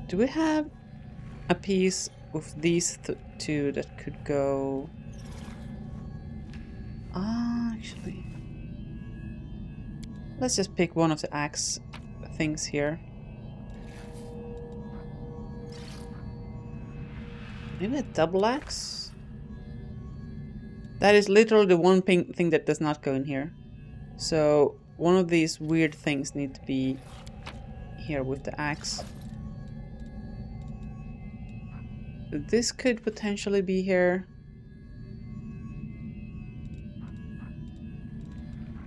Do we have a piece of these two that could go... Ah, actually... Let's just pick one of the axe things here. Maybe a double axe? That is literally the one thing that does not go in here. So one of these weird things need to be here with the axe. This could potentially be here.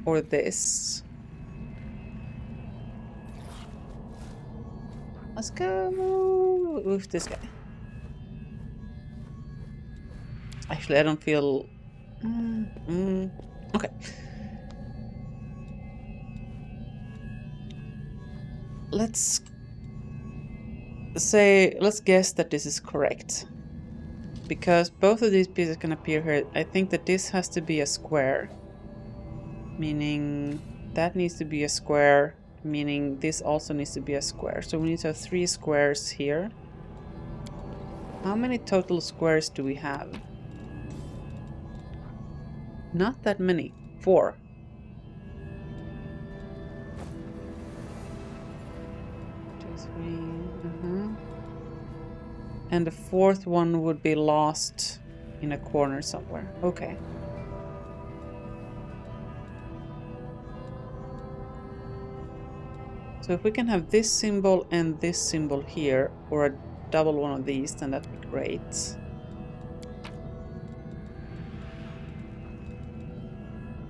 Or this. Let's go with this guy. Actually, I don't feel... Okay. Let's guess that this is correct. Because both of these pieces can appear here. I think that this has to be a square. Meaning that needs to be a square. Meaning this also needs to be a square. So we need to have 3 squares here. How many total squares do we have? Not that many. 4. And the 4th one would be lost in a corner somewhere. Okay. So if we can have this symbol and this symbol here, or a double one of these, then that'd be great.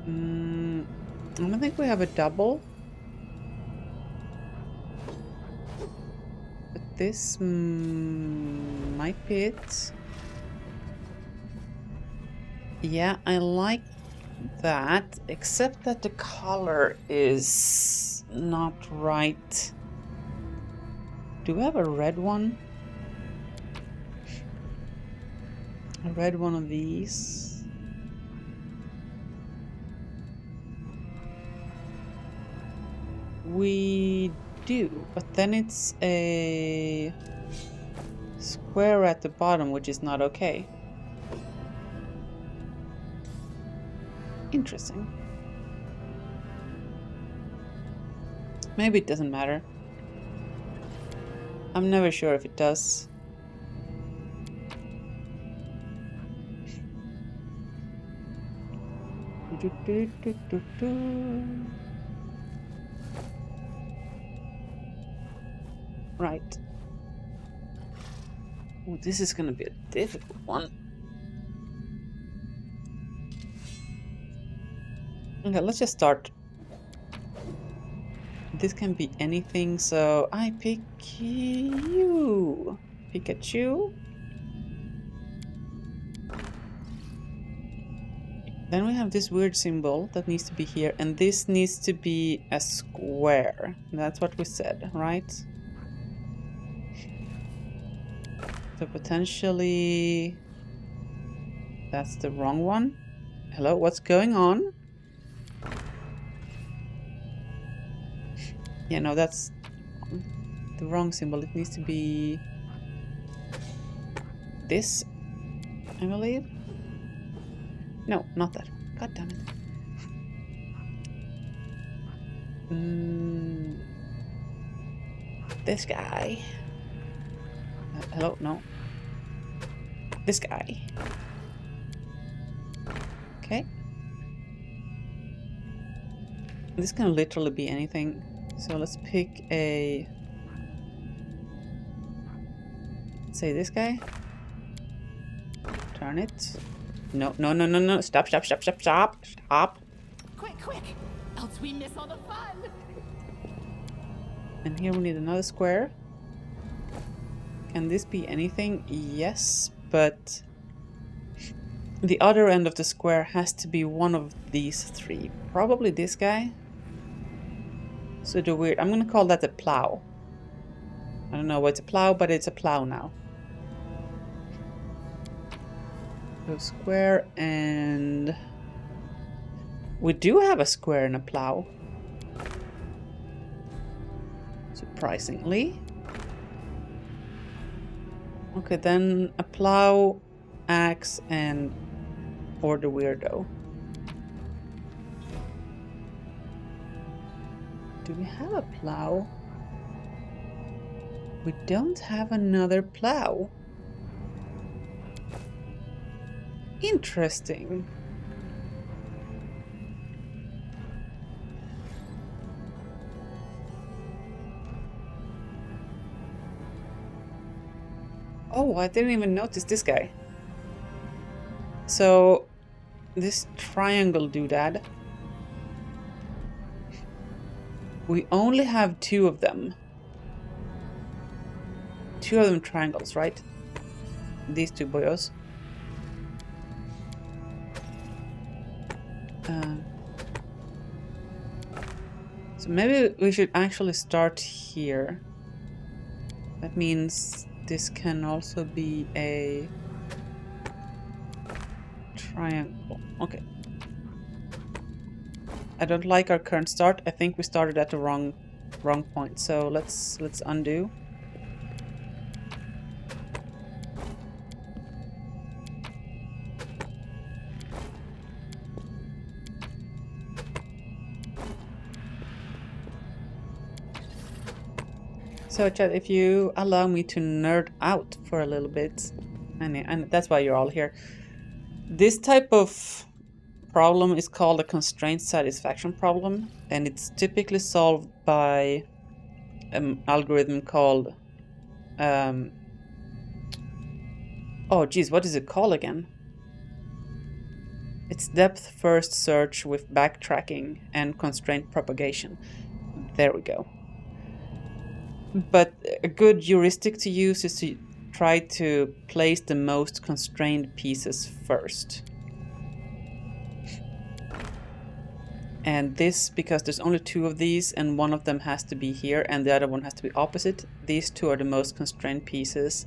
I don't think we have a double. But this might be it. Yeah, I like that, except that the color is not right. Do we have a red one? A red one of these? We do, but then it's a square at the bottom, which is not okay. Interesting. Maybe it doesn't matter. I'm never sure if it does. Right. Oh, this is gonna be a difficult one. Okay, let's just start. This can be anything, so I pick you. Pikachu. Then we have this weird symbol that needs to be here, and this needs to be a square. That's what we said, right? So potentially... That's the wrong one. Hello, what's going on? Yeah, no, that's the wrong symbol. It needs to be this, I believe. No, not that. God damn it. This guy. Hello, no. This guy. Okay. This can literally be anything. So let's pick a... Say this guy. Turn it. No, no, no, no, no. Stop, stop, stop, stop, stop. Stop. Quick, quick. Else we miss all the fun. And here we need another square. Can this be anything? Yes, but the other end of the square has to be one of these 3. Probably this guy. So the weird... I'm gonna call that a plow. I don't know why it's a plow, but it's a plow now. So square, and... We do have a square and a plow. Surprisingly. Okay, then a plow, axe, and or the weirdo. Do we have a plow? We don't have another plow. Interesting. Oh, I didn't even notice this guy. So, this triangle doodad. We only have 2 of them. 2 of them triangles, right? These 2 boyos. So maybe we should actually start here. That means this can also be a triangle. Okay. I don't like our current start. I think we started at the wrong point. So let's undo. So chat, if you allow me to nerd out for a little bit, and that's why you're all here. This type of problem is called a constraint satisfaction problem, and it's typically solved by an algorithm called oh geez, what is it called again? It's depth first search with backtracking and constraint propagation. There we go. But a good heuristic to use is to try to place the most constrained pieces first. And this, because there's only 2 of these and one of them has to be here and the other one has to be opposite, these 2 are the most constrained pieces.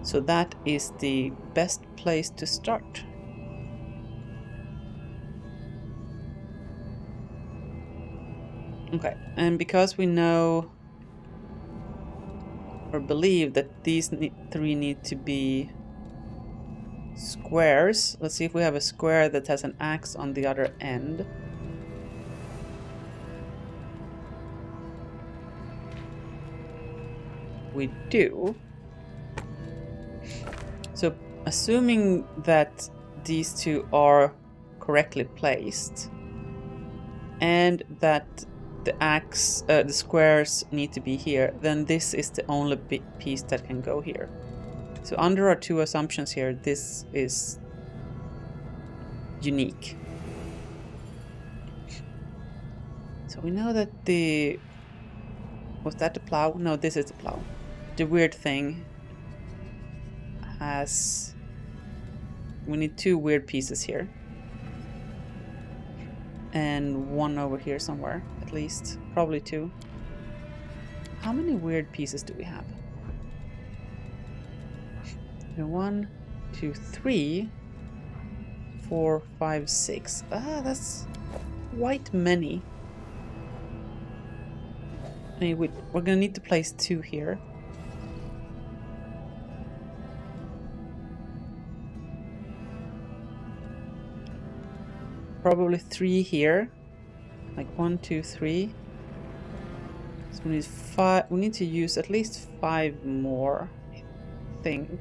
So that is the best place to start. Okay, and because we know or believe that these 3 need to be squares, let's see if we have a square that has an axe on the other end. We do. So assuming that these 2 are correctly placed and that the axe, the squares need to be here, then this is the only piece that can go here. So under our 2 assumptions here, this is unique. So we know that the... Was that the plow? No, this is the plow. The weird thing has... We need 2 weird pieces here. And 1 over here somewhere, at least. Probably 2. How many weird pieces do we have? 1, 2, 3, 4, 5, 6. Ah, that's quite many. I mean, we're gonna need to place 2 here. Probably 3 here. Like 1, 2, 3. So we need 5. We need to use at least 5 more, I think.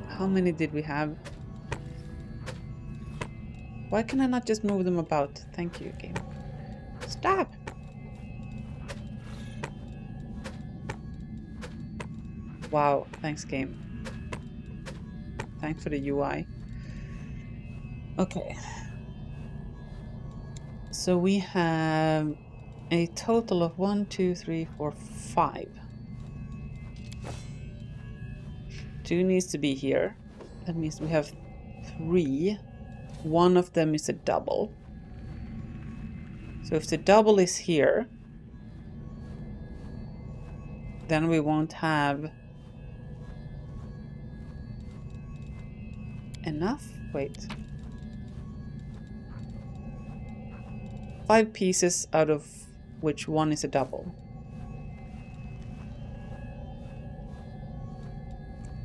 How many did we have? Why can I not just move them about? Thank you, game. Stop! Wow, thanks, game. Thanks for the UI. Okay. So we have a total of 1, 2, 3, 4, 5. 2 needs to be here. That means we have 3. 1 of them is a double. So if the double is here, then we won't have enough. Wait. 5 pieces out of which 1 is a double.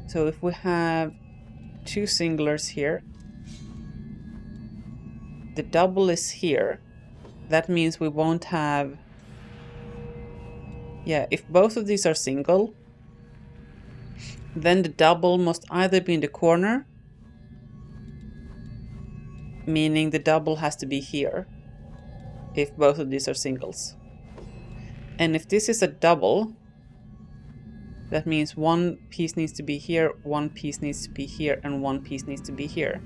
So if we have two singulars here, the double is here. That means we won't have... Yeah, if both of these are single, then the double must either be in the corner, meaning the double has to be here, if both of these are singles. And if this is a double, that means one piece needs to be here, one piece needs to be here, and one piece needs to be here.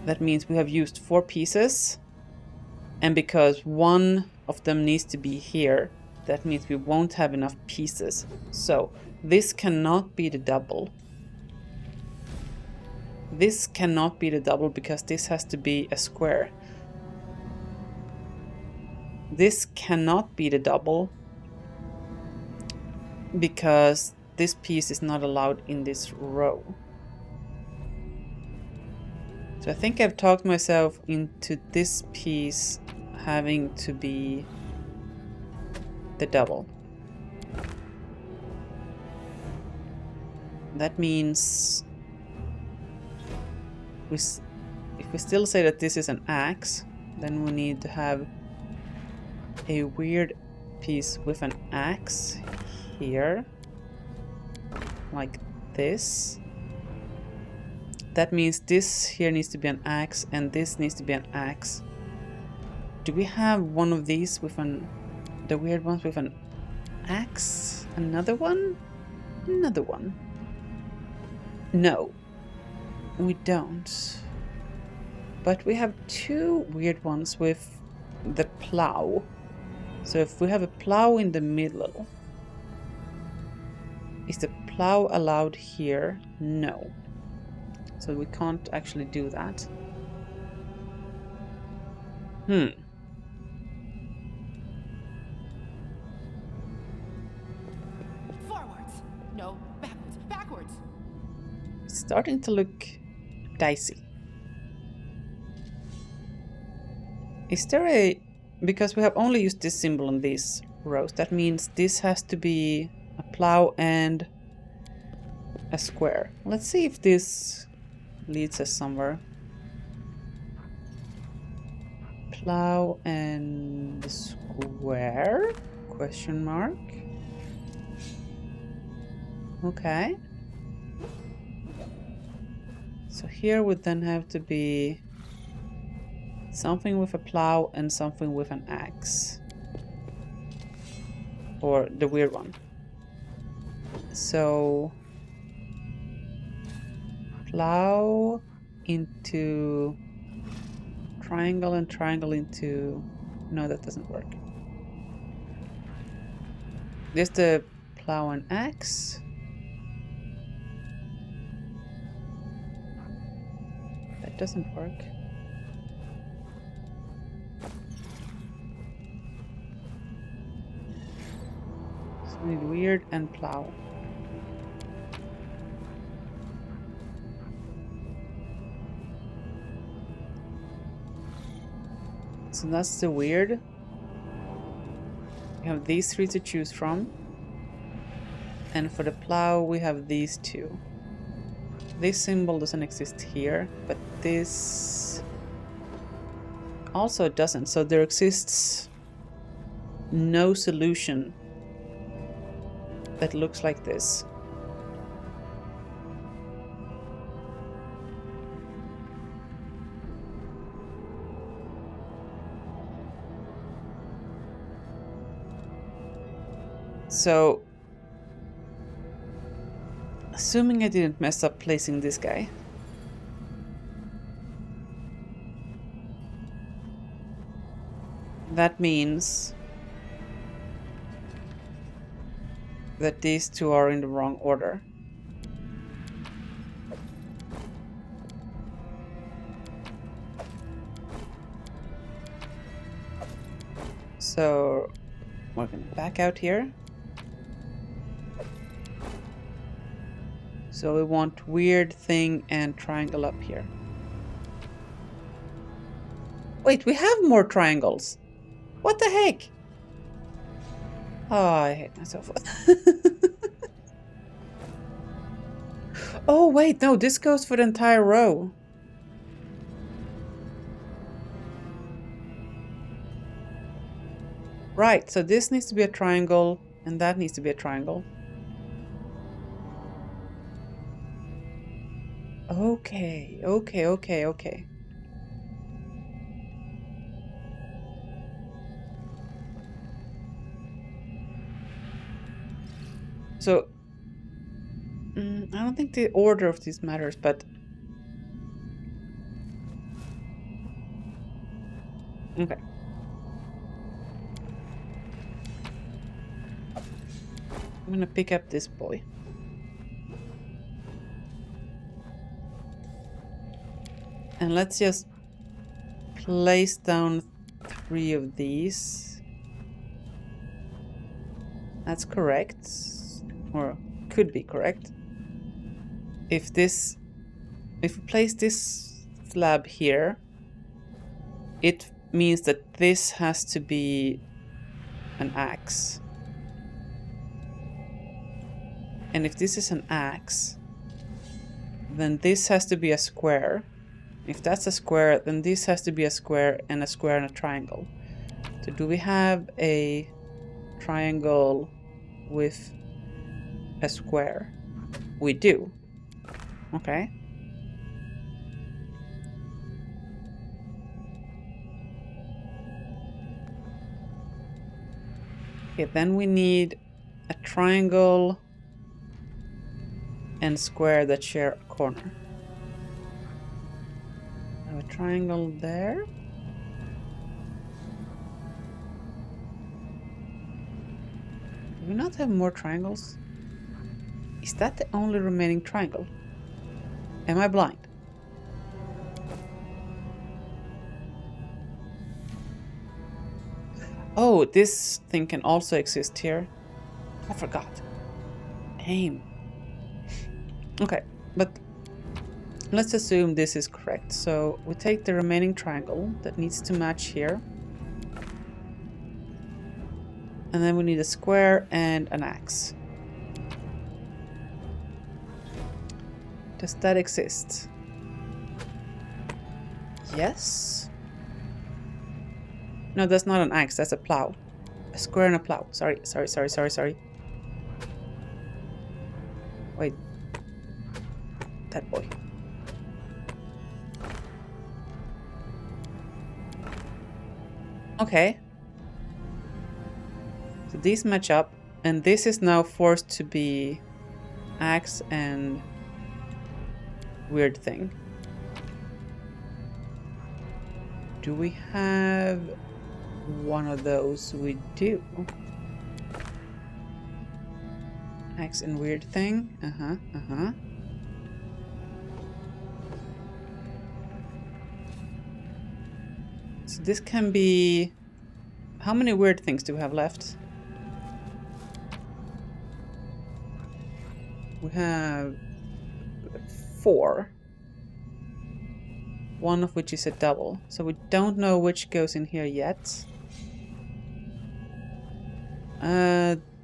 That means we have used 4 pieces, and because one of them needs to be here, that means we won't have enough pieces. So this cannot be the double. This cannot be the double because this has to be a square. This cannot be the double because this piece is not allowed in this row. So I think I've talked myself into this piece having to be the double. That means if we still say that this is an axe, then we need to have a weird piece with an axe here, like this. That means this here needs to be an axe and this needs to be an axe. Do we have one of these with the weird ones with an axe? Another one? Another one? No, we don't. But we have 2 weird ones with the plow. So if we have a plow in the middle, is the plow allowed here? No. So we can't actually do that. Forwards. No, backwards. Backwards. It's starting to look dicey. Is there a... Because we have only used this symbol on these rows, that means this has to be a plow and a square. Let's see if this leads us somewhere. Plow and square? Question mark. Okay. So here would then have to be something with a plow and something with an axe. Or the weird one. So plow into triangle and triangle into... No, that doesn't work. There's the plow and axe. That doesn't work. So we need weird and plow. So that's the weird. We have these 3 to choose from. And for the plow we have these 2. This symbol doesn't exist here, but this also doesn't. So there exists no solution that looks like this. So, assuming I didn't mess up placing this guy, that means that these 2 are in the wrong order. So, we're going to back out here. So we want weird thing and triangle up here. Wait, we have more triangles. What the heck? Oh, I hate myself. Oh, wait, no, this goes for the entire row. Right, so this needs to be a triangle, and that needs to be a triangle. Okay, okay, okay, okay. So, I don't think the order of these matters, but... Okay. I'm gonna pick up this boy. And let's just place down 3 of these. That's correct. Or could be correct. If we place this slab here, it means that this has to be an axe. And if this is an axe, then this has to be a square. If that's a square, then this has to be a square and a triangle. So do we have a triangle with a square? We do. Okay. Okay, then we need a triangle and square that share a corner. I have a triangle there. Do we not have more triangles? Is that the only remaining triangle? Am I blind? Oh, this thing can also exist here. I forgot. Aim. Okay, but let's assume this is correct. So we take the remaining triangle that needs to match here. And then we need a square and an axe. Does that exist? Yes. No, that's not an axe, that's a plow. A square and a plow. Sorry. Wait. That boy. Okay. So these match up, and this is now forced to be axe and weird thing. Do we have one of those? We do. Axe and weird thing. So this can be... How many weird things do we have left? We have 4. One of which is a double. So we don't know which goes in here yet.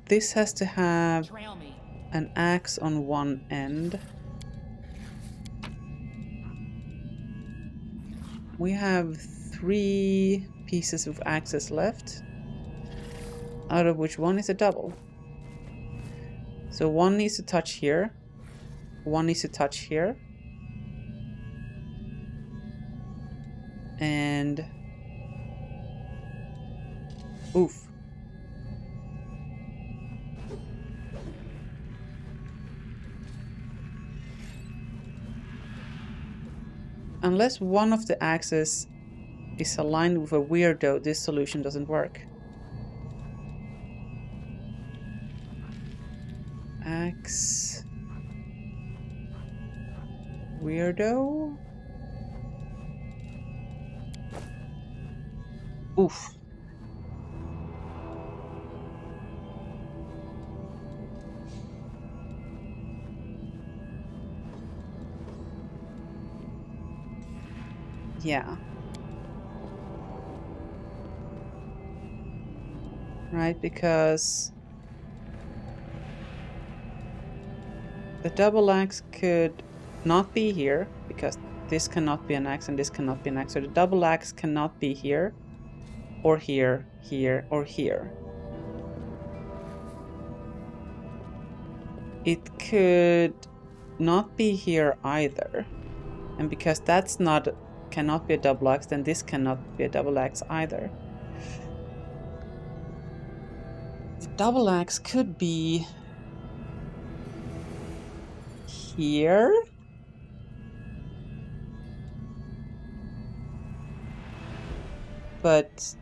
This has to have an axe on one end. We have 3 pieces of axes left, out of which one is a double. So one needs to touch here, one needs to touch here, and oof. Unless one of the axes is aligned with a weirdo, this solution doesn't work. Axe... weirdo? Oof. Yeah. Right, because The double axe could not be here, because this cannot be an axe and this cannot be an axe. So the double axe cannot be here, or here, here, or here. It could not be here either. And because that's not cannot be a double axe, then this cannot be a double axe either. The double axe could be here. But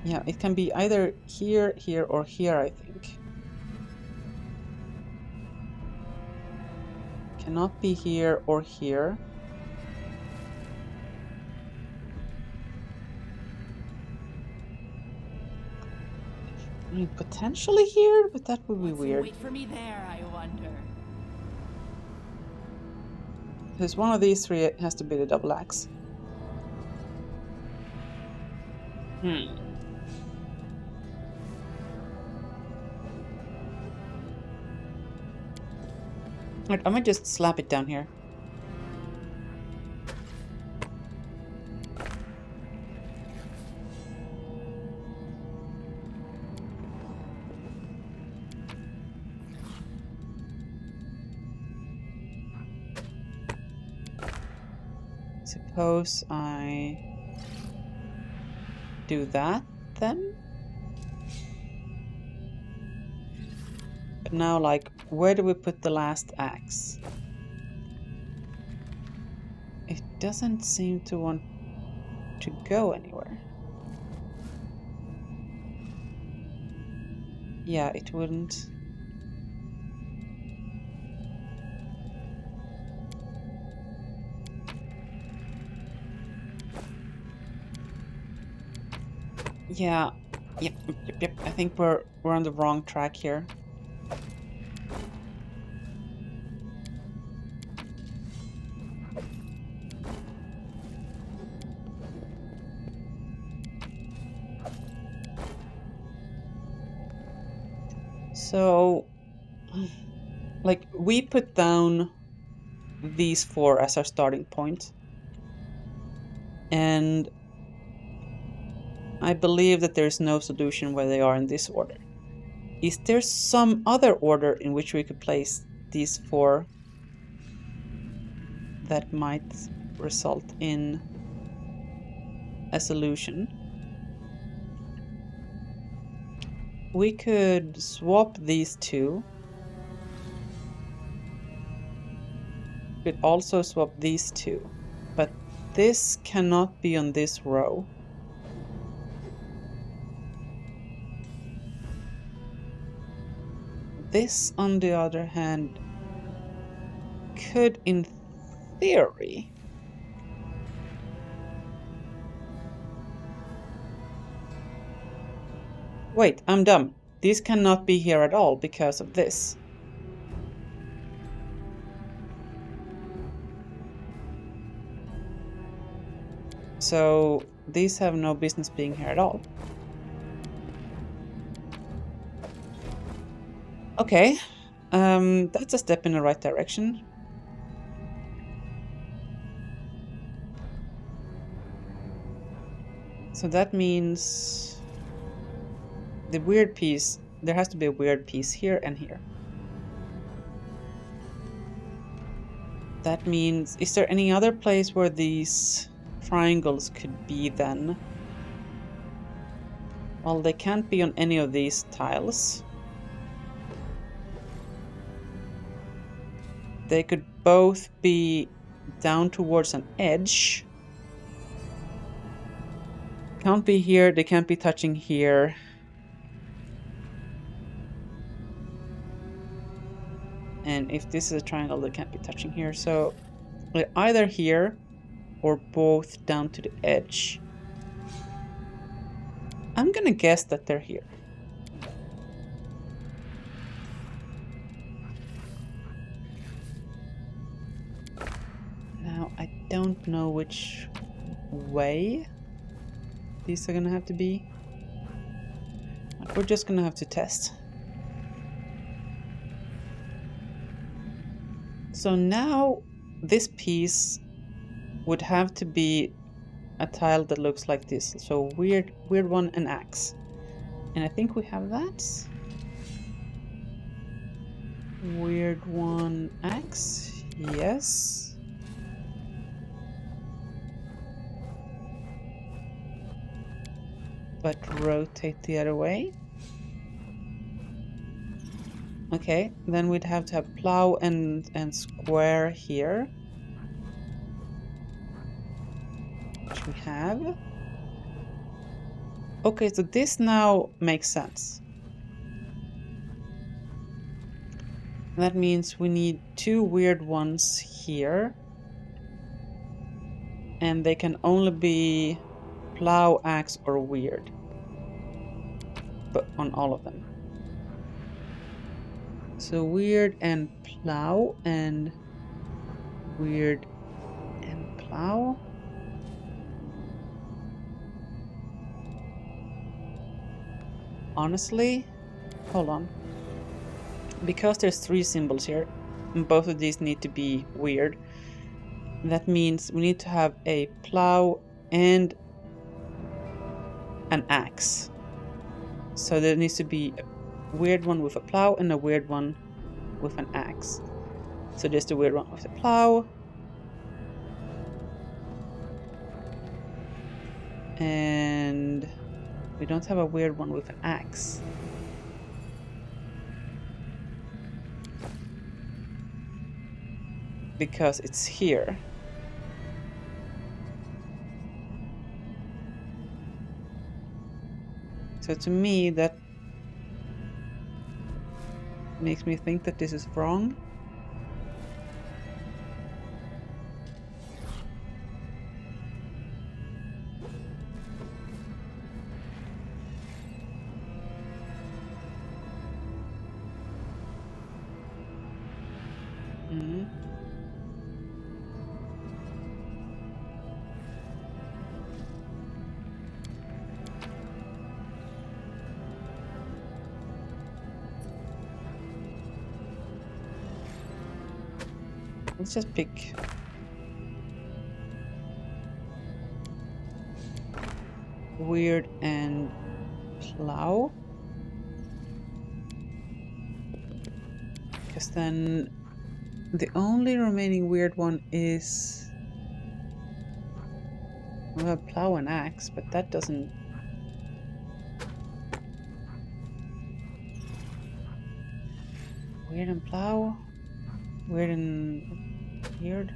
yeah, it can be either here, here, or here, I think. Cannot be here or here. I mean, potentially here, but that would be weird. Wait for me there, I wonder. Because one of these three has to be the double axe. Right, I might just slap it down here. Suppose I do that then? But now, like, where do we put the last axe? It doesn't seem to want to go anywhere. Yeah, it wouldn't. Yeah, yep. I think we're on the wrong track here. So, like, we put down these four as our starting point. And I believe that there's no solution where they are in this order. Is there some other order in which we could place these four that might result in a solution? We could swap these two. We could also swap these two. But this cannot be on this row. This, on the other hand, could, in theory, wait, I'm dumb. These cannot be here at all because of this. So these have no business being here at all. Okay, that's a step in the right direction. So that means the weird piece, there has to be a weird piece here and here. That means, is there any other place where these triangles could be then? Well, they can't be on any of these tiles. They could both be down towards an edge. Can't be here, they can't be touching here. And if this is a triangle, they can't be touching here. So they're either here or both down to the edge. I'm gonna guess that they're here. Now, I don't know which way these are gonna have to be. We're just gonna have to test. So now this piece would have to be a tile that looks like this. So weird one, an axe. And I think we have that. Weird one, axe. Yes. But rotate the other way. Okay, then we'd have to have plow and square here. Which we have. Okay, so this now makes sense. That means we need 2 weird ones here. And they can only be plow, axe, or weird. But on all of them. So weird and plow and weird and plow. Honestly, hold on. Because there's 3 symbols here, and both of these need to be weird. That means we need to have a plow and an axe. So there needs to be a weird one with a plow and a weird one with an axe. So there's the weird one with the plow. And we don't have a weird one with an axe. Because it's here. So to me, that makes me think that this is wrong. Let's just pick weird and plow. Because then the only remaining weird one is... we have plow and axe, but that doesn't... weird and plow? Weird and... weird?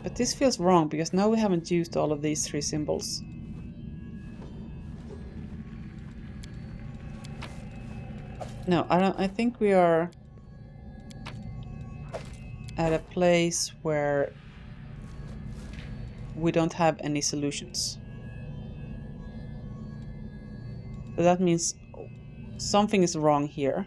But this feels wrong, because now we haven't used all of these 3 symbols. No, I think we are at a place where we don't have any solutions. So that means something is wrong here.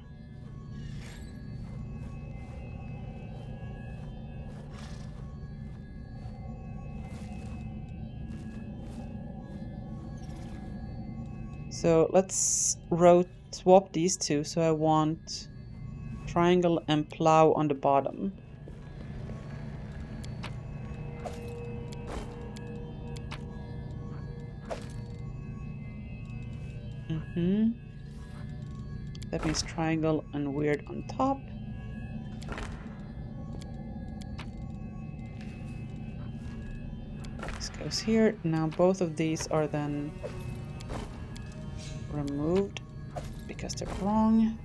So let's swap these 2. So I want triangle and plow on the bottom. That means triangle and weird on top. This goes here. Now both of these are then removed because they're wrong.